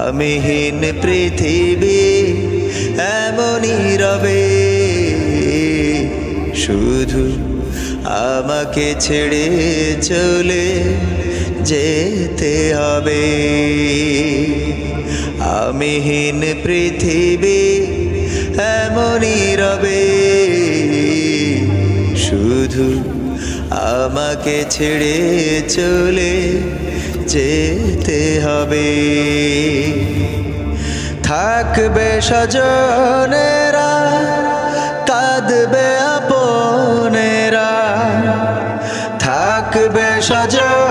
আমিহীন পৃথিবী এমনই রবে, শুধু আমাকে ছেড়ে চলে যেতে হবে। আমিহীন পৃথিবী এমনই রবে, শুধু আমাকে ছেড়ে চলে যেতে হবে। থাকবে স্বজনেরা, কাঁদবে আপনেরা, থাকবে স্বজন